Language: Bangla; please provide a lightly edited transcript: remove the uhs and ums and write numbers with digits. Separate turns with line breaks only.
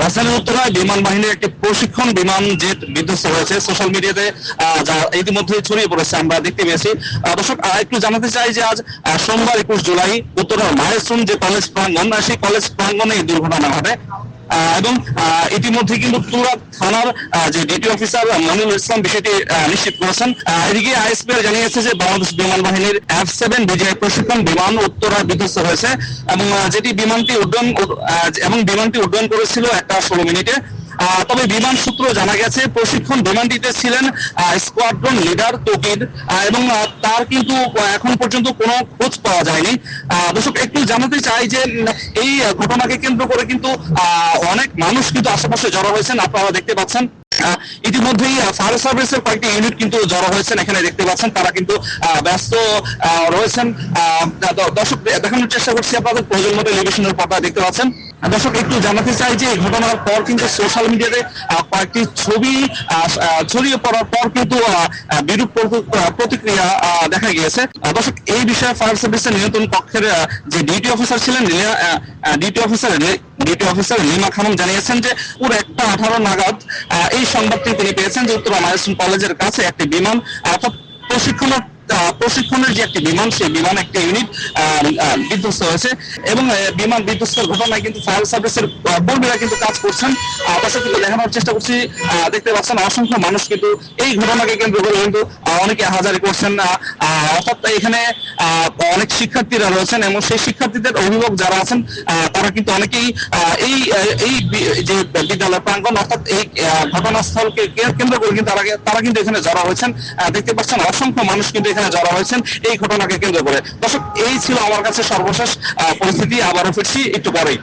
রাজধানীর উত্তরায় বিমান বাহিনীর একটি প্রশিক্ষণ বিমান জেট বিধ্বস্ত হয়েছে। সোশ্যাল মিডিয়াতে যা ইতিমধ্যে ছড়িয়ে পড়েছে আমরা দেখতে পেয়েছি। দর্শক একটু জানাতে চাই যে আজ সোমবার 21 জুলাই উত্তরার মাহেশ্রম যে কলেজ প্রাঙ্গণ, সেই কলেজ প্রাঙ্গণে এই দুর্ঘটনা ঘটে এবং ইতিমধ্যে কিন্তু তুরাগ থানার যে ডিটি অফিসার মনিরুল ইসলাম বিষয়টি নিশ্চিত করেছেন। এদিকে আইএসপিআর জানিয়েছে যে বাংলাদেশ বিমান বাহিনীর F7 বিজয় প্রশিক্ষণ বিমান উত্তরায় বিধ্বস্ত হয়েছে এবং বিমানটি উড্ডয়ন করেছিল 1:16 মিনিটে। তবে বিমান সূত্র জানা গেছে প্রশিক্ষণ বিমানটিতে ছিলেন স্কোয়াড্রন লিডার তৌকির এবং তার কিন্তু এখন পর্যন্ত কোনো খোঁজ পাওয়া যায়নি। দর্শক একটু জানাতে চাই যে এই ঘটনাকে কেন্দ্র করে কিন্তু অনেক মানুষ কিন্তু আশেপাশে জড়ো হয়েছেন, আপনারা দেখতে পাচ্ছেন। ইতিমধ্যেই ফায়ার সার্ভিসের কয়েকটি ইউনিট কিন্তু জড়ো হয়েছেন, এখানে দেখতে পাচ্ছেন তারা কিন্তু ব্যস্ত রয়েছেন। দর্শক দেখানোর চেষ্টা করছি আপনাদের, প্রয়োজন মতো টেলিভিশনের পর্দায় দেখতে পাচ্ছেন। দর্শক একটু জানাতে চাই যে এই ঘটনার পর কিন্তু সোশ্যাল মিডিয়াতে কয়েকটি ছবি ছড়িয়ে পড়ার পর কিন্তু বিরূপ প্রতিক্রিয়া দেখা গিয়েছে। দর্শক এই বিষয়ে ফায়ার সার্ভিসের নিয়ন্ত্রণ কক্ষের যে ডিটি অফিসার ছিলেন ডিটি অফিসার লিমা খানম জানিয়েছেন যে পুরো 1:18 নাগাদ এই সংবাদটি তিনি পেয়েছেন যে উত্তরা মাহেশ্রম কলেজের কাছে একটি বিমান অর্থাৎ প্রশিক্ষণের যে একটি বিমান, সেই বিমান একটি ইউনিট বিধ্বস্ত হয়েছে এবং বিমান বিধ্বস্তের ঘটনায় কিন্তু ফায়ার সার্ভিসের কর্মীরা কিন্তু কাজ করছেন। তাছাড়া কিন্তু দেখানোর চেষ্টা করছি, দেখতে পাচ্ছেন অসংখ্য মানুষ কিন্তু এই ঘটনাকে কেন্দ্র করে কিন্তু অনেকে হাজারি করছেন। অর্থাৎ এখানে অনেক শিক্ষার্থীরা রয়েছেন এবং সেই শিক্ষার্থীদের অভিভাবক যারা আছেন তারা কিন্তু অনেকেই এই যে বিদ্যালয় প্রাঙ্গণ অর্থাৎ এই ঘটনাস্থলকে কেন্দ্র করে কিন্তু তারা কিন্তু এখানে জড়ো হয়েছেন। দেখতে পাচ্ছেন অসংখ্য মানুষ কিন্তু এখানে জড়ো হয়েছেন এই ঘটনাকে কেন্দ্র করে। দর্শক এই ছিল আমার কাছে সর্বশেষ পরিস্থিতি, আবারও ফিরছি একটু পরেই।